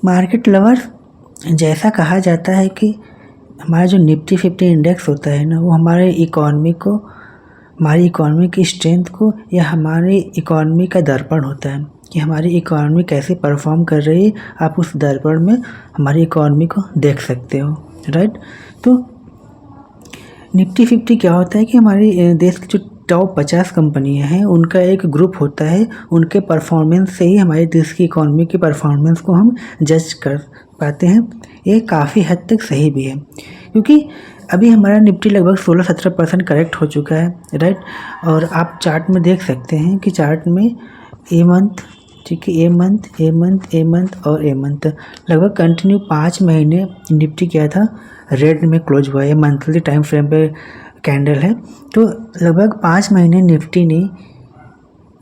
Market lovers, जैसा कहा जाता है कि हमारा जो निफ्टी 50 इंडेक्स होता है ना, वो हमारे इकॉनमी को, हमारी इकॉनमी की स्ट्रेंथ को या हमारी इकॉनमी का दर्पण होता है कि हमारी इकॉनमी कैसे परफॉर्म कर रही है। आप उस दर्पण में हमारी इकॉनमी को देख सकते हो, राइट। तो निफ्टी 50 क्या होता है कि हमारे देश की जो टॉप 50 कंपनियां हैं उनका एक ग्रुप होता है। उनके परफॉर्मेंस से ही हमारे देश की इकॉनमी की परफॉर्मेंस को हम जज कर पाते हैं। ये काफ़ी हद तक सही भी है, क्योंकि अभी हमारा निफ्टी लगभग 16-17% करेक्ट हो चुका है, राइट। और आप चार्ट में देख सकते हैं कि चार्ट में ए मंथ, ठीक है, ए मंथ और ए मंथ लगभग कंटिन्यू 5 महीने निफ्टी किया था, रेड में क्लोज हुआ है। मंथली टाइम फ्रेम पे कैंडल है, तो लगभग 5 महीने निफ्टी ने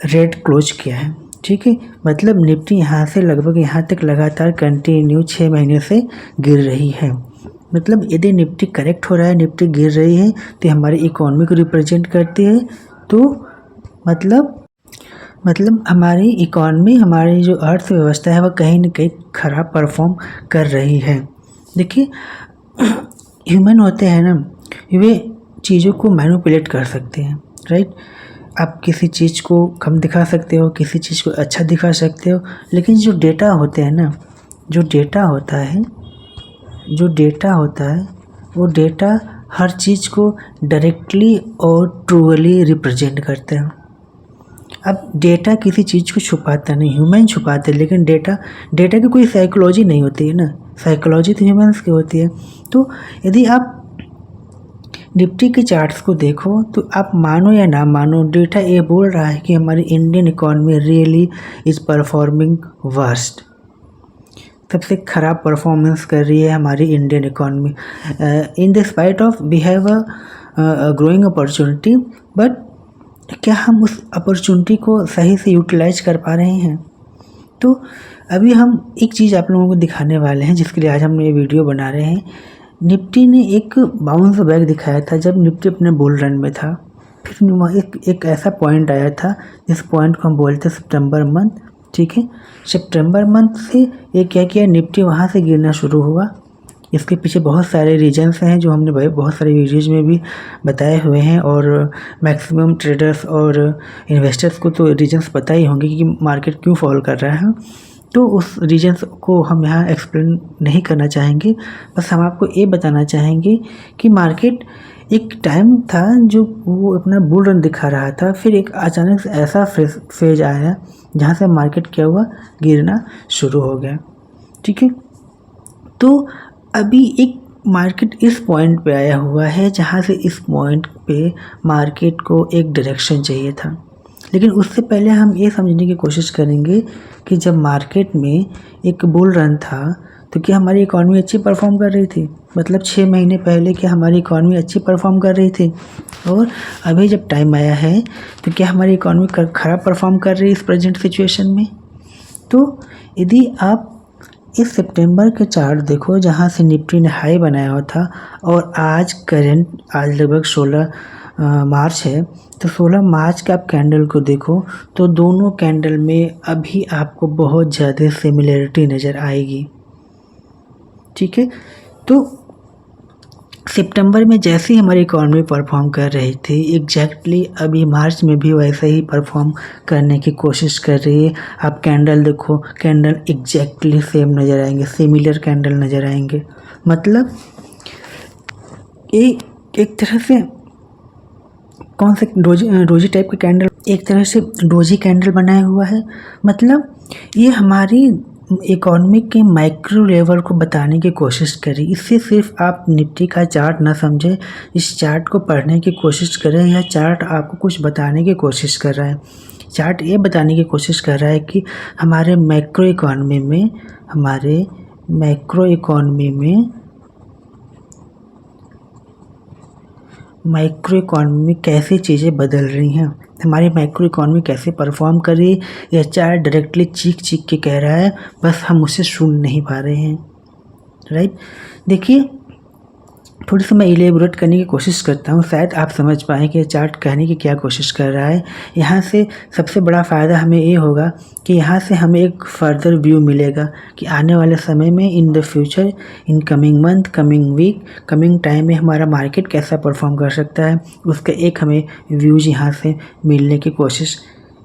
रेड क्लोज किया है, ठीक है। मतलब निफ्टी यहाँ से लगभग यहाँ तक लगातार कंटिन्यू 6 महीने से गिर रही है। मतलब यदि निफ्टी करेक्ट हो रहा है, निफ्टी गिर रही है, तो हमारी इकोनॉमी को रिप्रेजेंट करती है। तो मतलब हमारी इकॉनमी, हमारी जो अर्थव्यवस्था है, वह कहीं न कहीं ख़राब परफॉर्म कर रही है। देखिए, ह्यूमन होते हैं ना, वे चीज़ों को मैनिपुलेट कर सकते हैं, राइट। आप किसी चीज़ को कम दिखा सकते हो, किसी चीज़ को अच्छा दिखा सकते हो, लेकिन जो डेटा होते हैं ना, जो डेटा होता है वो डेटा हर चीज़ को डायरेक्टली और ट्रूली रिप्रेजेंट करते हैं। अब डेटा किसी चीज़ को छुपाता नहीं, ह्यूमन छुपाते, लेकिन डेटा की कोई साइकोलॉजी नहीं होती है ना, साइकोलॉजी तो ह्यूमंस की होती है। तो यदि आप निफ्टी के चार्ट्स को देखो, तो आप मानो या ना मानो, डेटा ये बोल रहा है कि हमारी Indian economy really is performing worst, सबसे ख़राब परफॉर्मेंस कर रही है हमारी Indian economy. In the spite of we have a growing opportunity, but क्या हम उस अपॉर्चुनिटी को सही से यूटिलाइज कर पा रहे हैं? तो अभी हम एक चीज़ आप लोगों को दिखाने वाले हैं, जिसके लिए आज हम ये वीडियो बना रहे हैं। निफ्टी ने एक बाउंस बैक दिखाया था जब निफ्टी अपने बुल रन में था। फिर वहाँ एक ऐसा पॉइंट आया था, जिस पॉइंट को हम बोलते हैं सितंबर मंथ, ठीक है। सितंबर मंथ से ये क्या किया, निफ्टी वहाँ से गिरना शुरू हुआ। इसके पीछे बहुत सारे रीजन्स हैं जो हमने भाई बहुत सारे वीडियोज़ में भी बताए हुए हैं, और मैक्सिमम ट्रेडर्स और इन्वेस्टर्स को तो रीजन्स पता ही होंगे कि मार्केट क्यों फॉल कर रहा है। तो उस रीजन्स को हम यहाँ एक्सप्लेन नहीं करना चाहेंगे, बस हम आपको ये बताना चाहेंगे कि मार्केट एक टाइम था जो वो अपना बुल रन दिखा रहा था, फिर एक अचानक से ऐसा फेज आया जहाँ से मार्केट क्या हुआ, गिरना शुरू हो गया, ठीक है। तो अभी एक मार्केट इस पॉइंट पे आया हुआ है जहाँ से इस पॉइंट पे मार्केट को एक डायरेक्शन चाहिए था। लेकिन उससे पहले हम ये समझने की कोशिश करेंगे कि जब मार्केट में एक बुल रन था तो क्या हमारी इकॉनमी अच्छी परफॉर्म कर रही थी? मतलब 6 महीने पहले क्या हमारी इकॉनमी अच्छी परफॉर्म कर रही थी? और अभी जब टाइम आया है तो क्या हमारी इकॉनमी ख़राब परफॉर्म कर रही है इस प्रेजेंट सिचुएशन में? तो यदि आप इस सितंबर के चार्ट देखो, जहाँ से निफ्टी ने हाई बनाया हुआ था, और आज लगभग 16 मार्च है, तो 16 मार्च के आप कैंडल को देखो, तो दोनों कैंडल में अभी आपको बहुत ज़्यादा सिमिलरिटी नज़र आएगी, ठीक है। तो सितंबर में जैसे ही हमारी इकॉनमी परफॉर्म कर रही थी, एग्जैक्टली अभी मार्च में भी वैसे ही परफॉर्म करने की कोशिश कर रही है। आप कैंडल देखो, कैंडल एग्जैक्टली सेम नज़र आएंगे, सिमिलर कैंडल नज़र आएंगे। मतलब एक तरह से कौन से डोजी टाइप का कैंडल, एक तरह से डोजी कैंडल बनाया हुआ है। मतलब ये हमारी इकॉनमी के माइक्रो लेवल को बताने की कोशिश करें। इससे सिर्फ आप निफ्टी का चार्ट ना समझे, इस चार्ट को पढ़ने की कोशिश करें। यह चार्ट आपको कुछ बताने की कोशिश कर रहा है। चार्ट ये बताने की कोशिश कर रहा है कि हमारे माइक्रो इकॉनमी में कैसे चीज़ें बदल रही हैं, हमारी माइक्रो इकॉनमी कैसे परफॉर्म कर रही है। यह चार्ट डायरेक्टली चीख के कह रहा है, बस हम उसे सुन नहीं पा रहे हैं, राइट। देखिए, थोड़ी सी मैं इलेबोरेट करने की कोशिश करता हूँ, शायद आप समझ पाएँ कि ये चार्ट कहने की क्या कोशिश कर रहा है। यहाँ से सबसे बड़ा फ़ायदा हमें ये होगा कि यहाँ से हमें एक फर्दर व्यू मिलेगा कि आने वाले समय में in the future, in coming month, coming week, coming time में हमारा मार्केट कैसा परफॉर्म कर सकता है, उसका एक हमें व्यूज़ यहाँ से मिलने की कोशिश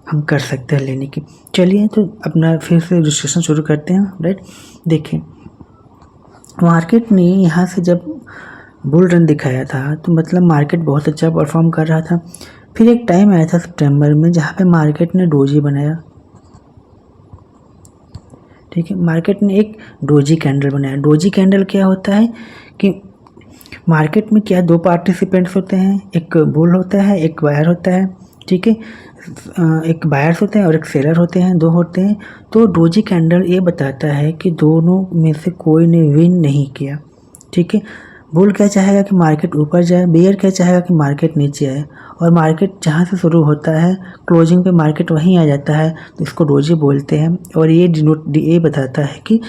हम कर सकते हैं लेने की। चलिए तो अपना फिर से डिस्कशन शुरू करते हैं, राइट। देखिए, मार्केट ने यहाँ से जब बुल रन दिखाया था तो मतलब मार्केट बहुत अच्छा परफॉर्म कर रहा था। फिर एक टाइम आया था सितंबर में जहाँ पे मार्केट ने डोजी बनाया, ठीक है। मार्केट ने एक डोजी कैंडल बनाया। डोजी कैंडल क्या होता है कि मार्केट में क्या दो पार्टिसिपेंट्स होते हैं, एक बुल होता है, एक बायर होता है, ठीक है। एक बायर्स होते हैं और एक सेलर होते हैं, दो होते हैं। तो डोजी कैंडल ये बताता है कि दोनों में से कोई ने विन नहीं किया, ठीक है। बुल क्या चाहेगा कि मार्केट ऊपर जाए, बेयर क्या चाहेगा कि मार्केट नीचे आए, और मार्केट जहाँ से शुरू होता है क्लोजिंग पे मार्केट वहीं आ जाता है, तो इसको डोजी बोलते हैं। और ये बताता है कि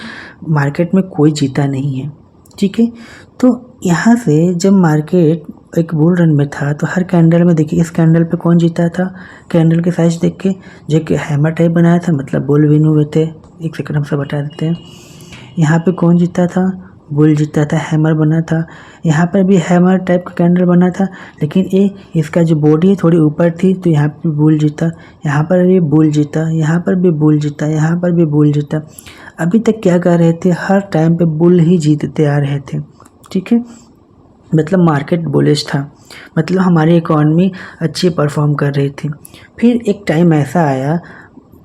मार्केट में कोई जीता नहीं है, ठीक है। तो यहाँ से जब मार्केट एक बुल रन में था तो हर कैंडल में देखिए, इस कैंडल पे कौन जीता था, कैंडल के साइज देख के, जो कि हैमर टाइप बनाया था, मतलब बुल विन हुए थे। एक सेकंड हम सब बता देते हैं। यहाँ पे कौन जीता था, बुल जीता था, हैमर बना था। यहाँ पर भी हैमर टाइप का कैंडल बना था, लेकिन ये इसका जो बॉडी थोड़ी ऊपर थी, तो यहाँ पर बुल जीता, यहाँ पर भी बुल जीता, यहाँ पर भी बुल जीता, यहाँ पर भी बुल जीता। अभी तक क्या कर रहे थे, हर टाइम पे बुल ही जीतते आ रहे थे, ठीक है। मतलब मार्केट बुलिश था, मतलब हमारी इकॉनमी अच्छी परफॉर्म कर रही थी। फिर एक टाइम ऐसा आया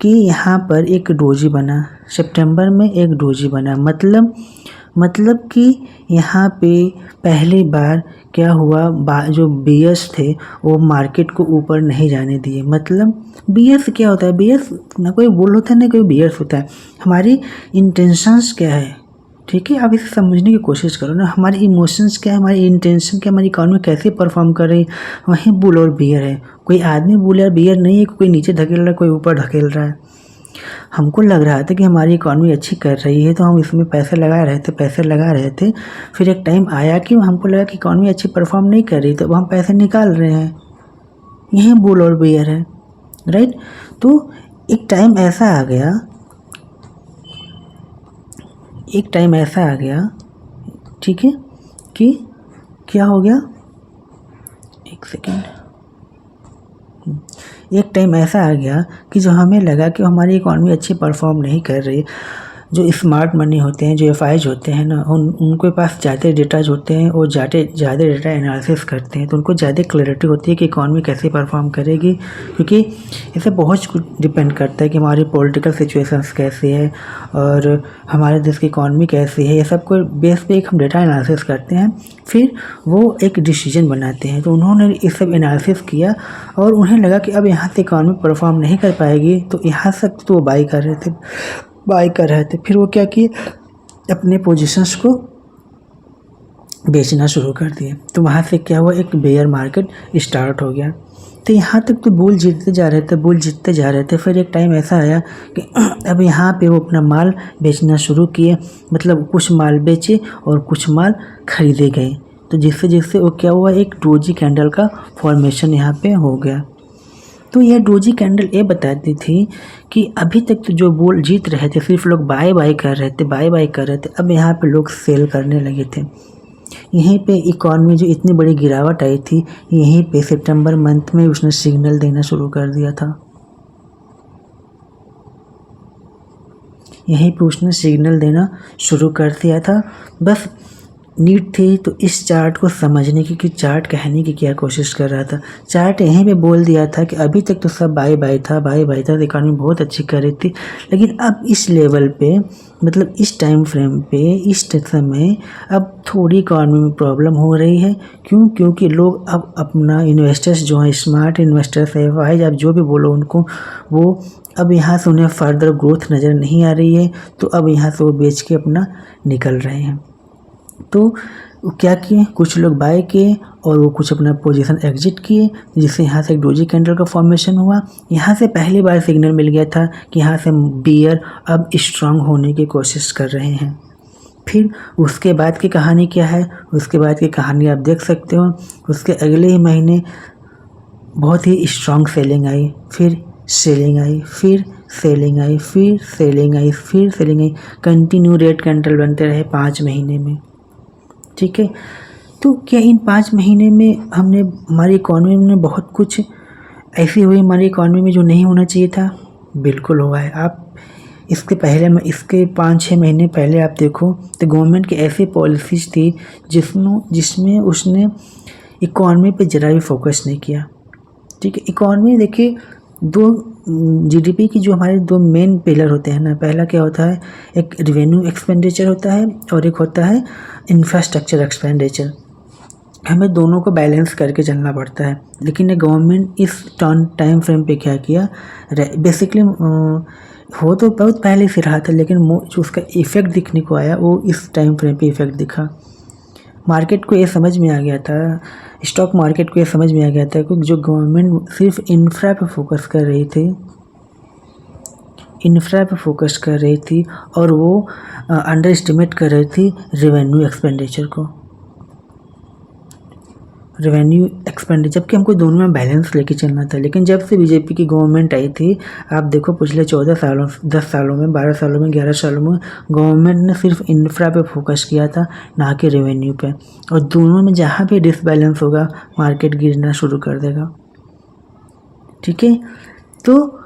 कि यहाँ पर एक डोजी बना, सितंबर में एक डोजी बना। मतलब कि यहाँ पे पहली बार क्या हुआ, जो बियर्स थे वो मार्केट को ऊपर नहीं जाने दिए। मतलब बियर्स क्या होता है, बियर्स ना कोई बुल होता है ना कोई बियर्स होता है। हमारी इंटेंशंस क्या है, ठीक है, आप इसे समझने की कोशिश करो ना। हमारे इमोशंस क्या है, हमारी इंटेंशन क्या, हमारी इकॉनमी कैसे परफॉर्म कर रही है, वहीं बुल और बियर है। कोई आदमी बुल या बियर नहीं है, कोई नीचे धकेल रहा है, कोई ऊपर धकेल रहा है। हमको लग रहा था कि हमारी इकॉनमी अच्छी कर रही है, तो हम इसमें पैसे लगा रहे थे। फिर एक टाइम आया कि हमको लगा कि इकॉनमी अच्छी परफॉर्म नहीं कर रही, तो अब हम पैसे निकाल रहे हैं। यही बुल और बियर है, राइट। तो एक टाइम ऐसा आ गया, ठीक है, कि क्या हो गया, एक सेकेंड। एक टाइम ऐसा आ गया कि जो हमें लगा कि हमारी इकॉनमी अच्छी परफॉर्म नहीं कर रही। जो स्मार्ट मनी होते हैं, जो एफआईज होते हैं ना, उनके पास ज़्यादा डेटाज होते हैं और ज़्यादा डेटा एनालिसिस करते हैं, तो उनको ज़्यादा क्लैरिटी होती है कि इकॉनमी कैसे परफॉर्म करेगी। क्योंकि इसे बहुत कुछ डिपेंड करता है कि हमारी पॉलिटिकल सिचुएशंस कैसी है और हमारे देश की इकॉनमी कैसी है। ये सब को बेस पे एक हम डेटा एनालिसिस करते हैं, फिर वो एक डिसीजन बनाते हैं। तो उन्होंने ये सब एनालिसिस किया और उन्हें लगा कि अब यहाँ से इकॉनमी परफॉर्म नहीं कर पाएगी, तो यहाँ से तो वो बाई कर रहे थे। फिर वो क्या किए, अपने पोजीशंस को बेचना शुरू कर दिए। तो वहाँ से क्या हुआ, एक बेयर मार्केट स्टार्ट हो गया। तो यहाँ तक तो बुल जीतते जा रहे थे। फिर एक टाइम ऐसा आया कि अब यहाँ पे वो अपना माल बेचना शुरू किए, मतलब कुछ माल बेचे और कुछ माल खरीदे गए। तो जिससे वो क्या हुआ, एक डोजी कैंडल का फॉर्मेशन यहाँ पे हो गया। तो यह डोजी कैंडल ये बताती थी कि अभी तक तो जो बुल जीत रहे थे, सिर्फ लोग बाय कर रहे थे। अब यहाँ पे लोग सेल करने लगे थे। यहीं पे इकॉनमी जो इतनी बड़ी गिरावट आई थी, यहीं पे सितंबर मंथ में उसने सिग्नल देना शुरू कर दिया था। बस नीड थी तो इस चार्ट को समझने की कि चार्ट कहने की क्या कोशिश कर रहा था। चार्ट यहीं पे बोल दिया था कि अभी तक तो सब बाय था, तो इकॉनमी बहुत अच्छी कर रही थी, लेकिन अब इस लेवल पे, मतलब इस टाइम फ्रेम पे, इस समय अब थोड़ी इकॉनमी में प्रॉब्लम हो रही है। क्योंकि लोग अब अपना इन्वेस्टर्स जो हैं, स्मार्ट इन्वेस्टर्स है, भाई आप जो भी बोलो उनको, वो अब यहाँ से उन्हें फर्दर ग्रोथ नज़र नहीं आ रही है, तो अब यहाँ से वो बेच के अपना निकल रहे हैं। तो क्या किए, कुछ लोग बाय किए और वो कुछ अपना पोजीशन एग्जिट किए, जिससे यहाँ से एक डोजी कैंडल का फॉर्मेशन हुआ। यहाँ से पहली बार सिग्नल मिल गया था कि यहाँ से बियर अब स्ट्रांग होने की कोशिश कर रहे हैं। फिर उसके बाद की कहानी क्या है, उसके बाद की कहानी आप देख सकते हो। उसके अगले ही महीने बहुत ही स्ट्रॉन्ग सेलिंग आई, फिर सेलिंग आई, फिर सेलिंग आई, फिर सेलिंग आई, फिर सेलिंग आई। कंटिन्यू रेड कैंडल बनते रहे 5 महीने में, ठीक है। तो क्या इन 5 महीने में हमारी इकॉनमी में बहुत कुछ ऐसी हुई हमारी इकॉनमी में जो नहीं होना चाहिए था? बिल्कुल हुआ है। आप इसके 5-6 महीने पहले आप देखो तो गवर्नमेंट की ऐसी पॉलिसीज़ थी जिसमें उसने इकॉनमी पे ज़रा भी फोकस नहीं किया, ठीक है। इकॉनमी देखिए, जीडीपी की जो हमारे 2 मेन पिलर होते हैं ना, पहला क्या होता है, एक रेवेन्यू एक्सपेंडिचर होता है और एक होता है इंफ्रास्ट्रक्चर एक्सपेंडिचर। हमें दोनों को बैलेंस करके चलना पड़ता है। लेकिन गवर्नमेंट इस टाइम फ्रेम पे क्या किया, बेसिकली हो तो बहुत पहले से रहा था, लेकिन जो उसका इफ़ेक्ट दिखने को आया वो इस टाइम फ्रेम पे इफ़ेक्ट दिखा। मार्केट को ये समझ में आ गया था, स्टॉक मार्केट को ये समझ में आ गया था कि जो गवर्नमेंट सिर्फ इंफ्रा पे फोकस कर रही थी और वो अंडर एस्टिमेट कर रही थी रेवेन्यू एक्सपेंडिचर जबकि हमको दोनों में बैलेंस लेके चलना था। लेकिन जब से बीजेपी की गवर्नमेंट आई थी, आप देखो पिछले 14 सालों, 10 सालों में, 12 सालों में, 11 सालों में गवर्नमेंट ने सिर्फ इंफ्रा पे फोकस किया था, ना कि रेवेन्यू पे। और दोनों में जहाँ भी डिसबैलेंस होगा मार्केट गिरना शुरू कर देगा, ठीक है। तो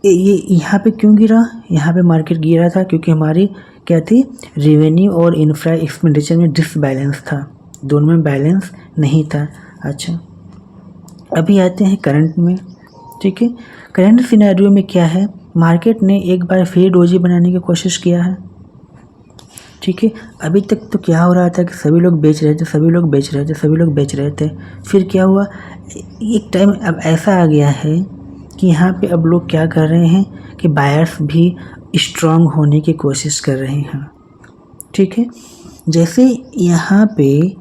ये यहाँ पे क्यों गिरा, यहाँ पे मार्केट गिरा था क्योंकि हमारी क्या थी, रेवेन्यू और इंफ्रा एक्सपेंडिचर में डिसबैलेंस था, दोनों में बैलेंस नहीं था। अच्छा, अभी आते हैं करंट में, ठीक है। करंट सिनेरियो में क्या है, मार्केट ने एक बार फिर डोजी बनाने की कोशिश किया है, ठीक है। अभी तक तो क्या हो रहा था कि सभी लोग बेच रहे थे। फिर क्या हुआ, एक टाइम अब ऐसा आ गया है कि यहाँ पे अब लोग क्या कर रहे हैं कि बायर्स भी स्ट्रांग होने की कोशिश कर रहे हैं, ठीक है। जैसे यहाँ पे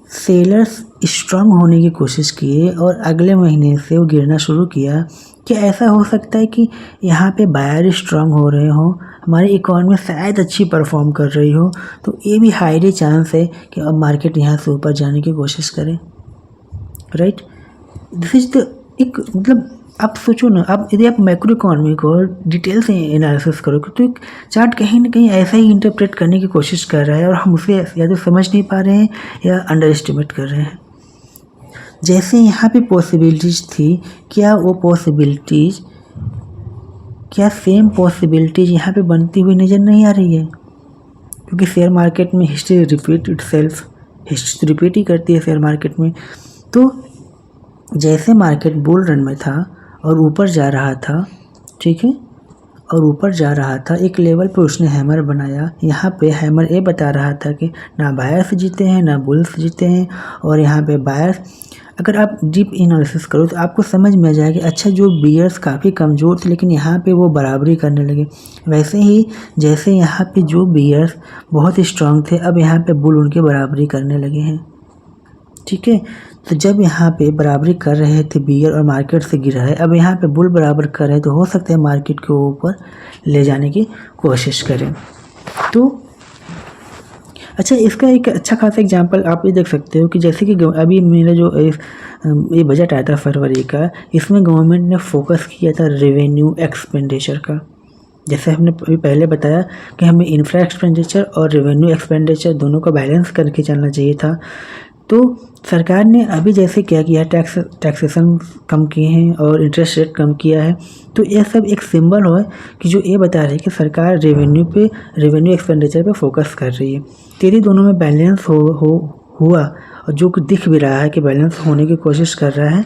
सेलर्स स्ट्रांग होने की कोशिश किए और अगले महीने से वो गिरना शुरू किया, क्या ऐसा हो सकता है कि यहाँ पे बायर स्ट्रांग हो रहे हो, हमारी इकॉनमी शायद अच्छी परफॉर्म कर रही हो, तो ये भी हाईली चांस है कि अब मार्केट यहाँ से ऊपर जाने की कोशिश करे, राइट। दिस इज द एक मतलब आप सोचो ना, आप यदि आप मैक्रो इकॉनमी को डिटेल से एनालिसिस करोगे तो एक चार्ट कहीं ना कहीं ऐसा ही इंटरप्रेट करने की कोशिश कर रहा है और हम उसे या तो समझ नहीं पा रहे हैं या अंडर एस्टिमेट कर रहे हैं। जैसे यहाँ पे पॉसिबिलिटीज़ थी, क्या सेम पॉसिबिलिटीज़ यहाँ पे बनती हुई नज़र नहीं आ रही है? क्योंकि शेयर मार्केट में हिस्ट्री रिपीट ही करती है शेयर मार्केट में। तो जैसे मार्केट बुल रन में था और ऊपर जा रहा था, ठीक है, और ऊपर जा रहा था, एक लेवल पे उसने हैमर बनाया। यहाँ पे हैमर ये बता रहा था कि ना बायर्स जीते हैं ना बुल्स जीते हैं, और यहाँ पे बायर्स, अगर आप डीप एनालिसिस करो तो आपको समझ में आ जाएगा, अच्छा जो बियर्स काफ़ी कमज़ोर थे लेकिन यहाँ पे वो बराबरी करने लगे। वैसे ही जैसे यहाँ पे जो बियर्स बहुत स्ट्रांग थे, अब यहाँ पे बुल उनके बराबरी करने लगे हैं, ठीक है। तो जब यहाँ पे बराबरी कर रहे थे बियर और मार्केट से गिरा है, अब यहाँ पे बुल बराबर कर रहे हैं, तो हो सकता है मार्केट को ऊपर ले जाने की कोशिश करें। तो अच्छा, इसका एक अच्छा खासा एग्जांपल आप ये देख सकते हो कि जैसे कि अभी मेरा जो ये बजट आया था फरवरी का, इसमें गवर्नमेंट ने फोकस किया था रेवेन्यू एक्सपेंडिचर का। जैसे हमने अभी पहले बताया कि हमें इंफ्रा एक्सपेंडिचर और रेवेन्यू एक्सपेंडिचर दोनों को बैलेंस करके चलना चाहिए था। तो सरकार ने अभी जैसे क्या किया, टैक्सेशन कम किए हैं और इंटरेस्ट रेट कम किया है, तो यह सब एक सिंबल है कि जो ये बता रही है कि सरकार रेवेन्यू एक्सपेंडिचर पे फोकस कर रही है। तेरी दोनों में बैलेंस हुआ और जो दिख भी रहा है कि बैलेंस होने की कोशिश कर रहा है,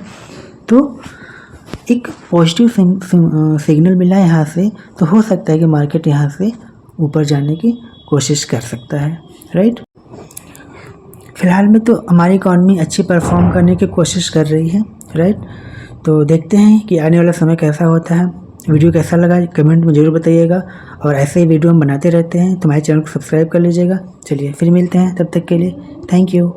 तो एक पॉजिटिव सिग्नल मिला है यहाँ से, तो हो सकता है कि मार्केट यहाँ से ऊपर जाने की कोशिश कर सकता है, राइट। फ़िलहाल में तो हमारी इकॉनमी अच्छी परफॉर्म करने की कोशिश कर रही है, राइट। तो देखते हैं कि आने वाला समय कैसा होता है। वीडियो कैसा लगा कमेंट में ज़रूर बताइएगा, और ऐसे ही वीडियो हम बनाते रहते हैं, तो हमारे चैनल को सब्सक्राइब कर लीजिएगा। चलिए फिर मिलते हैं, तब तक के लिए थैंक यू।